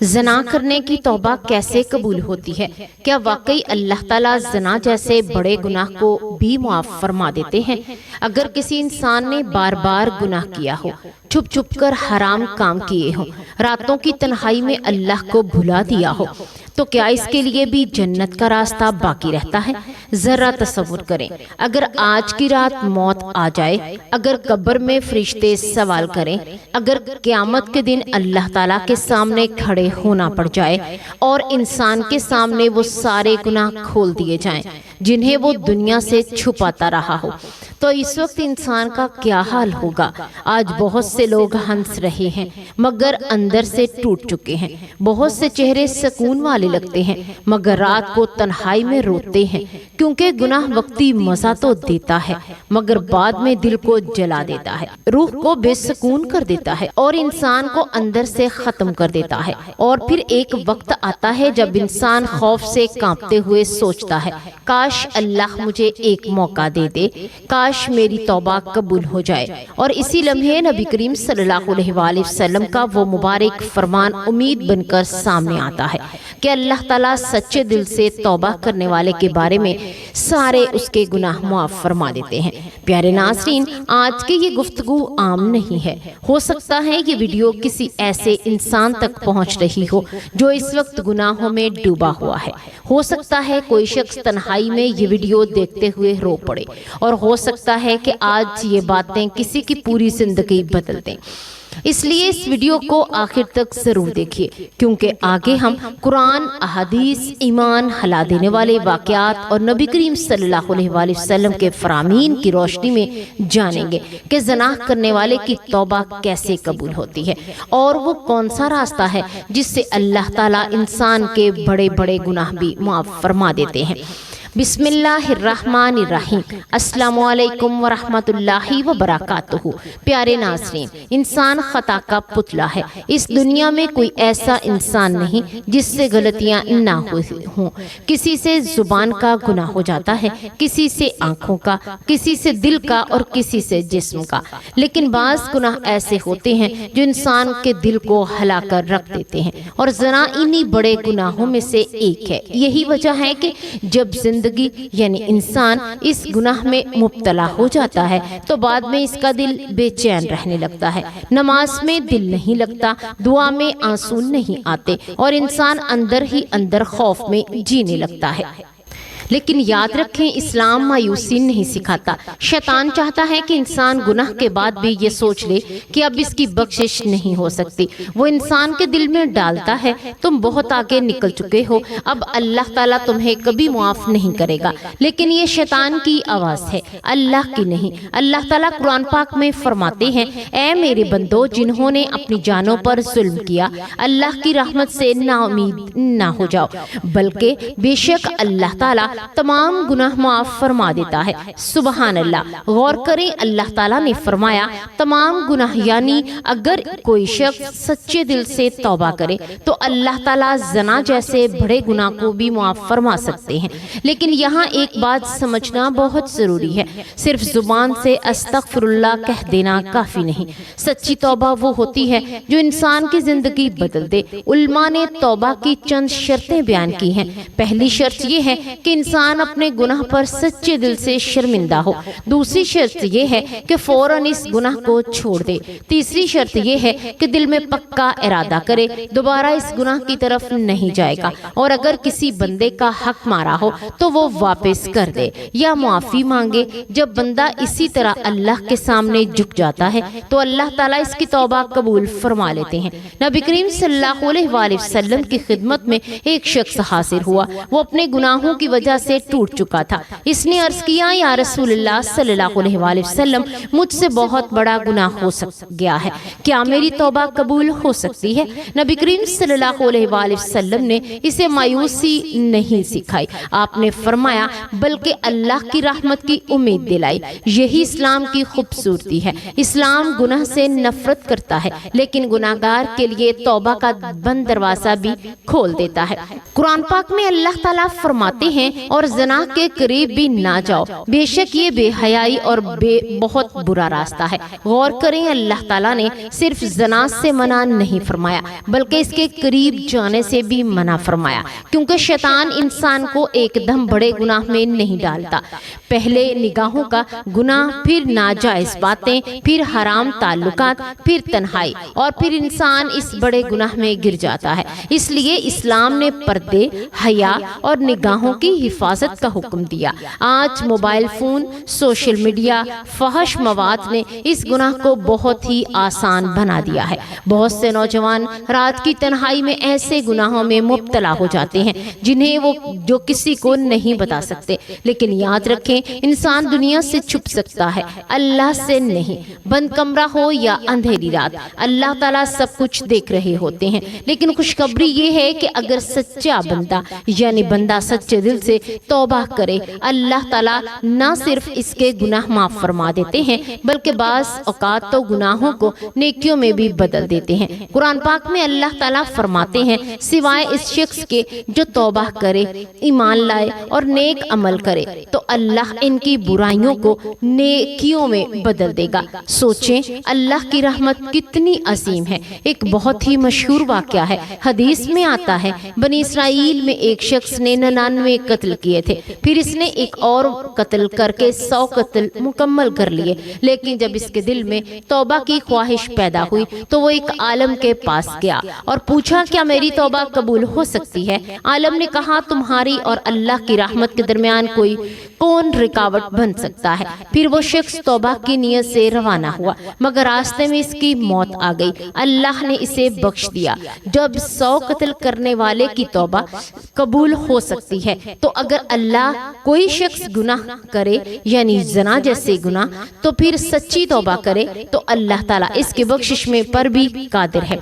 زنا کرنے کی توبہ کیسے قبول ہوتی ہے؟ کیا واقعی اللہ تعالیٰ زنا جیسے بڑے گناہ کو بھی معاف فرما دیتے ہیں؟ اگر کسی انسان نے بار بار گناہ کیا ہو، چھپ چھپ کر حرام کام کیے ہوں، راتوں کی تنہائی میں اللہ کو بھلا دیا ہو، تو کیا اس کے لیے بھی جنت کا راستہ باقی رہتا ہے؟ ذرا تصور کریں، اگر آج کی رات موت آ جائے، اگر قبر میں فرشتے سوال کریں، اگر قیامت کے دن اللہ تعالیٰ کے سامنے کھڑے ہونا پڑ جائے اور انسان کے سامنے وہ سارے گناہ کھول دیے جائیں جنہیں وہ دنیا سے چھپاتا رہا ہو، تو اس وقت انسان کا کیا حال ہوگا؟ آج بہت سے لوگ ہنس رہے ہیں مگر اندر سے ٹوٹ چکے ہیں، بہت سے چہرے سکون والے لگتے ہیں مگر رات کو تنہائی میں روتے ہیں، کیونکہ گناہ وقتی مزہ تو دیتا ہے مگر بعد میں دل کو جلا دیتا ہے، روح کو بے سکون کر دیتا ہے اور انسان کو اندر سے ختم کر دیتا ہے۔ اور پھر ایک وقت آتا ہے جب انسان خوف سے کانپتے ہوئے سوچتا ہے، کاش اللہ مجھے ایک موقع دے دے، کاش میری توبہ قبول ہو جائے۔ اور اسی لمحے نبی کریم صلی اللہ علیہ وآلہ وسلم کا وہ مبارک فرمان امید بن کر سامنے آتا ہے کہ اللہ تعالیٰ سچے دل سے توبہ کرنے والے کے بارے میں سارے اس کے گناہ معاف فرما دیتے ہیں۔ پیارے ناظرین، آج کی یہ گفتگو عام نہیں ہے، ہو سکتا ہے یہ ویڈیو کسی ایسے انسان تک پہنچ رہی ہو جو اس وقت گناہوں میں ڈوبا ہوا ہے، ہو سکتا ہے کوئی شخص تنہائی میں یہ ویڈیو دیکھتے ہوئے رو پڑے، اور ہو سکتا ہے کہ آج یہ باتیں کسی کی پوری زندگی بدل دیں۔ اس لیے اس ویڈیو کو آخر تک ضرور دیکھیے، کیونکہ آگے ہم قرآن، احادیث، ایمان ہلا دینے والے واقعات اور نبی کریم صلی اللہ علیہ وآلہ وسلم کے فرامین کی روشنی میں جانیں گے کہ زنا کرنے والے کی توبہ کیسے قبول ہوتی ہے، اور وہ کون سا راستہ ہے جس سے اللہ تعالیٰ انسان کے بڑے بڑے گناہ بھی معاف فرما دیتے ہیں۔ بسم اللہ الرحمن الرحیم۔ السلام علیکم ورحمۃ اللہ وبرکاتہ۔ پیارے ناظرین، انسان خطا کا پتلا ہے، اس دنیا میں کوئی ایسا انسان نہیں جس سے غلطیاں نہ ہوں، کسی سے زبان کا گناہ ہو جاتا ہے، کسی سے آنکھوں کا، کسی سے دل کا اور کسی سے جسم کا، لیکن بعض گناہ ایسے ہوتے ہیں جو انسان کے دل کو ہلا کر رکھ دیتے ہیں، اور زنا انہی بڑے گناہوں میں سے ایک ہے۔ یہی وجہ ہے کہ جب زندگی یعنی انسان اس گناہ میں مبتلا ہو جاتا ہے تو بعد میں اس کا دل بے چین رہنے لگتا ہے، نماز میں دل نہیں لگتا، دعا میں آنسو نہیں آتے، اور انسان اندر ہی اندر خوف میں جینے لگتا ہے۔ لیکن یاد رکھیں، اسلام مایوسی نہیں سکھاتا۔ شیطان چاہتا ہے کہ انسان گناہ کے بعد بھی یہ سوچ لے کہ اب اس کی بخشش نہیں ہو سکتی۔ وہ انسان کے دل میں ڈالتا ہے، تم بہت آگے نکل چکے ہو، اب اللہ تعالیٰ تمہیں کبھی معاف نہیں کرے گا، لیکن یہ شیطان کی آواز ہے، اللہ کی نہیں۔ اللہ تعالیٰ قرآن پاک میں فرماتے ہیں، اے میرے بندو جنہوں نے اپنی جانوں پر ظلم کیا، اللہ کی رحمت سے نا امید نہ ہو جاؤ، بلکہ بے شک اللہ تعالیٰ تمام گناہ معاف فرما دیتا ہے۔ سبحان اللہ۔ غور کریں، اللہ تعالیٰ نے فرمایا تمام گناہ، یعنی اگر کوئی شخص سچے دل سے توبہ کرے تو اللہ تعالیٰ زنا جیسے بڑے گناہ کو بھی معاف فرما سکتے ہیں۔ لیکن یہاں ایک بات سمجھنا بہت ضروری ہے، صرف زبان سے استغفر اللہ کہہ دینا کافی نہیں۔ سچی توبہ وہ ہوتی ہے جو انسان کی زندگی بدل دے۔ علماء نے توبہ کی چند شرطیں بیان کی ہیں۔ پہلی شرط یہ ہے کہ انسان اپنے گناہ پر سچے دل سے شرمندہ ہو، دوسری شرط یہ ہے کہ فوراً اس گناہ کو چھوڑ دے، تیسری شرط یہ ہے کہ دل میں پکا ارادہ کرے دوبارہ اس گناہ کی طرف نہیں جائے گا، اور اگر کسی بندے کا حق مارا ہو تو وہ واپس کر دے یا معافی مانگے۔ جب بندہ اسی طرح اللہ کے سامنے جھک جاتا ہے تو اللہ تعالیٰ اس کی توبہ قبول فرما لیتے ہیں۔ نبی کریم صلی اللہ علیہ وآلہ وسلم کی خدمت میں ایک شخص حاضر ہوا، وہ اپنے گناہوں کی وجہ سے ٹوٹ چکا تھا۔ اس نے عرض کیا، یا رسول اللہ صلی اللہ علیہ وآلہ وسلم، مجھ سے بہت بڑا گناہ ہو گیا ہے، کیا میری توبہ قبول ہو سکتی ہے؟ نبی کریم صلی اللہ علیہ وآلہ وسلم نے اسے مایوسی نہیں سکھائی، آپ نے فرمایا بلکہ اللہ کی رحمت کی امید دلائی۔ یہی اسلام کی خوبصورتی ہے، اسلام گناہ سے نفرت کرتا ہے لیکن گناہگار کے لیے توبہ کا بند دروازہ بھی کھول دیتا ہے۔ قرآن پاک میں اللہ تعالیٰ فرماتے ہیں، اور زنا کے قریب بھی نہ جاؤ، بے شک یہ بے حیائی اور بہت برا راستہ ہے۔ غور کریں، اللہ تعالیٰ نے صرف زنا سے منع نہیں فرمایا بلکہ اس کے قریب جانے سے بھی منع فرمایا، کیونکہ شیطان انسان کو ایک دم بڑے گناہ میں نہیں ڈالتا۔ پہلے نگاہوں کا گناہ، پھر ناجائز باتیں، پھر حرام تعلقات، پھر تنہائی، اور پھر انسان اس بڑے گناہ میں گر جاتا ہے۔ اس لیے اسلام نے پردے، حیا اور نگاہوں کی حفاظت کا حکم دیا۔ آج موبائل فون، سوشل میڈیا، فحش مواد نے اس گناہ کو بہت ہی آسان بنا دیا ہے۔ بہت سے نوجوان رات کی تنہائی میں ایسے گناہوں میں مبتلا ہو جاتے ہیں جنہیں وہ کسی کو نہیں بتا سکتے، لیکن یاد رکھیں انسان دنیا سے چھپ سکتا ہے، اللہ سے نہیں۔ بند کمرہ ہو یا اندھیری رات، اللہ تعالیٰ سب کچھ دیکھ رہے ہوتے ہیں۔ لیکن خوشخبری یہ ہے کہ اگر سچا بندہ یعنی بندہ سچے دل سے توبہ کرے، اللہ تعالیٰ نہ صرف اس کے گناہ معاف فرما دیتے ہیں بلکہ بعض اوقات تو گناہوں کو نیکیوں میں بھی بدل دیتے ہیں۔ قرآن پاک میں اللہ تعالیٰ فرماتے ہیں، سوائے اس شخص کے جو توبہ کرے، ایمان لائے اور نیک عمل کرے تو اللہ ان کی برائیوں کو نیکیوں میں بدل دے گا۔ سوچیں اللہ کی رحمت کتنی عظیم ہے۔ ایک بہت ہی مشہور واقعہ ہے، حدیث میں آتا ہے بنی اسرائیل میں ایک شخص نے 99 قتل کیے تھے، پھر اس نے ایک اور قتل کر کے 100 قتل مکمل کر لیے، لیکن جب اس کے دل میں توبہ کی خواہش پیدا ہوئی تو وہ ایک عالم کے پاس گیا اور پوچھا کیا میری توبہ قبول ہو سکتی ہے؟ عالم نے کہا تمہاری اور اللہ کی رحمت کے درمیان کون رکاوٹ بن سکتا ہے؟ پھر وہ شخص توبہ کی نیت سے روانہ ہوا، مگر راستے میں اس کی موت آ گئی۔ اللہ نے اسے بخش دیا۔ جب 100 قتل کرنے والے کی توبہ قبول ہو سکتی ہے تو اگر اللہ کوئی شخص گناہ کرے یعنی زنا جیسے گناہ تو پھر سچی توبہ کرے تو اللہ تعالیٰ اس کی بخشش میں پر بھی قادر ہے۔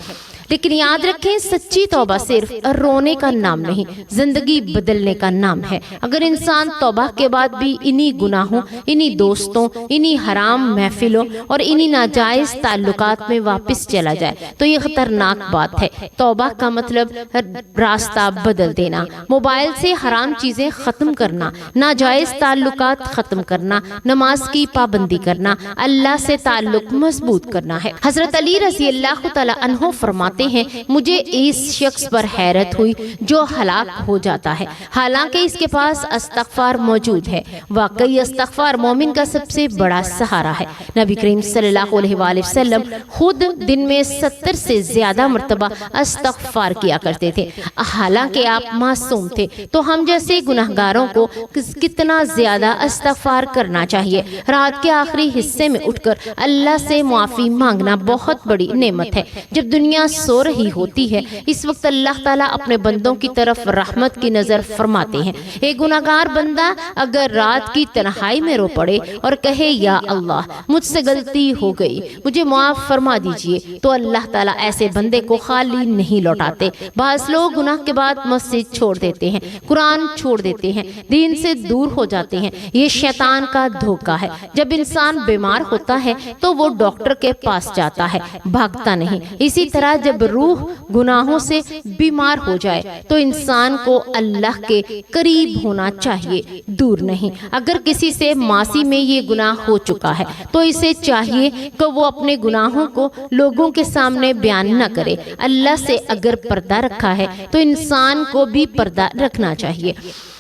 لیکن یاد رکھیں سچی توبہ صرف رونے کا نام نہیں، زندگی بدلنے کا نام ہے۔ اگر انسان توبہ کے بعد بھی انہی گناہوں، انہی دوستوں، انہی حرام محفلوں اور انہی ناجائز تعلقات میں واپس چلا جائے تو یہ خطرناک بات ہے۔ توبہ کا مطلب راستہ بدل دینا، موبائل سے حرام چیزیں ختم کرنا، ناجائز تعلقات ختم کرنا، نماز کی پابندی کرنا، اللہ سے تعلق مضبوط کرنا ہے۔ حضرت علی رضی اللہ تعالیٰ عنہ فرماتے ہیں مجھے اس شخص پر حیرت ہوئی جو ہلاک ہو جاتا ہے حالانکہ اس کے پاس استغفار موجود ہے۔ واقعی استغفار مومن کا سب سے بڑا سہارا ہے۔ نبی کریم صلی اللہ علیہ وآلہ وسلم خود دن میں 70 سے زیادہ مرتبہ استغفار کیا کرتے تھے۔ حالانکہ آپ معصوم تھے تو ہم جیسے گناہگاروں کو کتنا زیادہ استغفار کرنا چاہیے۔ رات کے آخری حصے میں اٹھ کر اللہ سے معافی مانگنا بہت بڑی نعمت ہے۔ جب دنیا سو رہی ہوتی ہے اس وقت اللہ تعالیٰ اپنے بندوں کی طرف رحمت کی نظر فرماتے ہیں۔ ایک گناہگار بندہ اگر رات کی تنہائی میں رو پڑے اور کہے یا اللہ مجھ سے غلطی ہو گئی، مجھے معاف فرما دیجئے، تو اللہ تعالیٰ ایسے بندے کو خالی نہیں لوٹاتے۔ بعض لوگ گناہ کے بعد مسجد چھوڑ دیتے ہیں، قرآن چھوڑ دیتے ہیں، دین سے دور ہو جاتے ہیں۔ یہ شیطان کا دھوکہ ہے۔ جب انسان بیمار ہوتا ہے تو وہ ڈاکٹر کے پاس جاتا ہے، بھاگتا نہیں۔ اسی طرح جب روح گناہوں سے بیمار ہو جائے تو انسان کو اللہ کے قریب ہونا چاہیے، دور نہیں۔ اگر کسی سے معاصی میں یہ گناہ ہو چکا ہے تو اسے چاہیے کہ وہ اپنے گناہوں کو لوگوں کے سامنے بیان نہ کرے۔ اللہ سے اگر پردہ رکھا ہے تو انسان کو بھی پردہ رکھنا چاہیے۔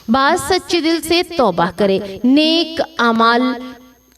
بعض سچے دل سے توبہ کرے، نیک اعمال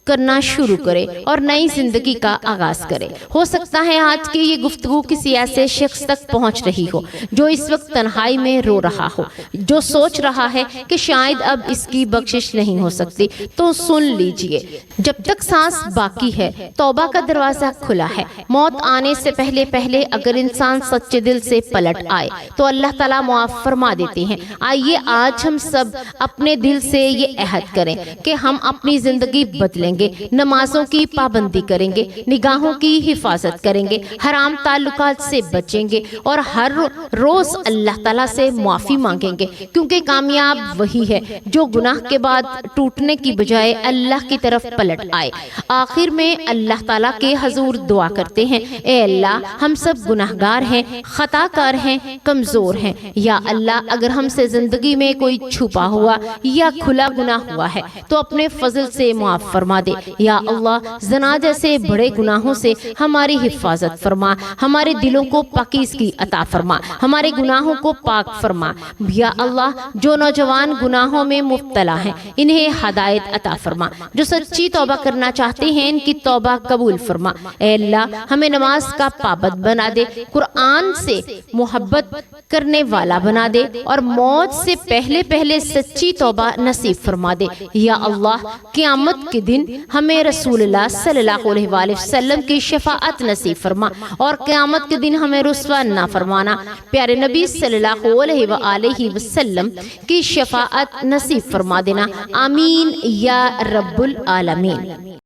کرنا شروع کرے اور نئی زندگی کا آغاز کرے۔ ہو سکتا ہے آج کی یہ گفتگو کسی ایسے شخص تک پہنچ رہی ہو جو اس وقت تنہائی میں رو رہا ہو، جو سوچ رہا ہے کہ شاید اب اس کی بخشش نہیں ہو سکتی، تو سن لیجئے، جب تک سانس باقی ہے توبہ کا دروازہ کھلا ہے۔ موت آنے سے پہلے اگر انسان سچے دل سے پلٹ آئے تو اللہ تعالیٰ معاف فرما دیتے ہیں۔ آئیے آج ہم سب اپنے دل سے یہ عہد کریں کہ ہم اپنی زندگی بدلیں گے، گے، نمازوں کی پابندی کریں گے، نگاہوں کی حفاظت کریں گے، حرام تعلقات سے بچیں گے اور ہر روز اللہ تعالیٰ سے معافی مانگیں گے، کیونکہ کامیاب وہی ہے جو گناہ کے بعد ٹوٹنے کی بجائے اللہ کی طرف پلٹ آئے۔ آخر میں اللہ تعالیٰ کے حضور دعا کرتے ہیں، اے اللہ ہم سب گناہگار ہیں، خطا کار ہیں، کمزور ہیں، یا اللہ اگر ہم سے زندگی میں کوئی چھپا ہوا یا کھلا گناہ ہوا ہے تو اپنے فضل سے معاف فرما دے۔ یا اللہ زنا جیسے بڑے گناہوں سے ہماری حفاظت فرما، ہمارے دلوں کو پاکیزگی عطا فرما، ہمارے گناہوں کو پاک فرما۔ یا اللہ جو نوجوان گناہوں میں مبتلا ہیں انہیں ہدایت عطا فرما، جو سچی توبہ کرنا چاہتے ہیں ان کی توبہ قبول فرما۔ اے اللہ ہمیں نماز کا پابند بنا دے، قرآن سے محبت کرنے والا بنا دے اور موت سے پہلے سچی توبہ نصیب فرما دے۔ یا اللہ قیامت کے دن ہمیں رسول اللہ صلی اللہ علیہ وآلہ وسلم کی شفاعت نصیب فرما اور قیامت کے دن ہمیں رسوا نہ فرمانا، پیارے نبی صلی اللہ علیہ وآلہ وسلم کی شفاعت نصیب فرما دینا، آمین یا رب العالمین۔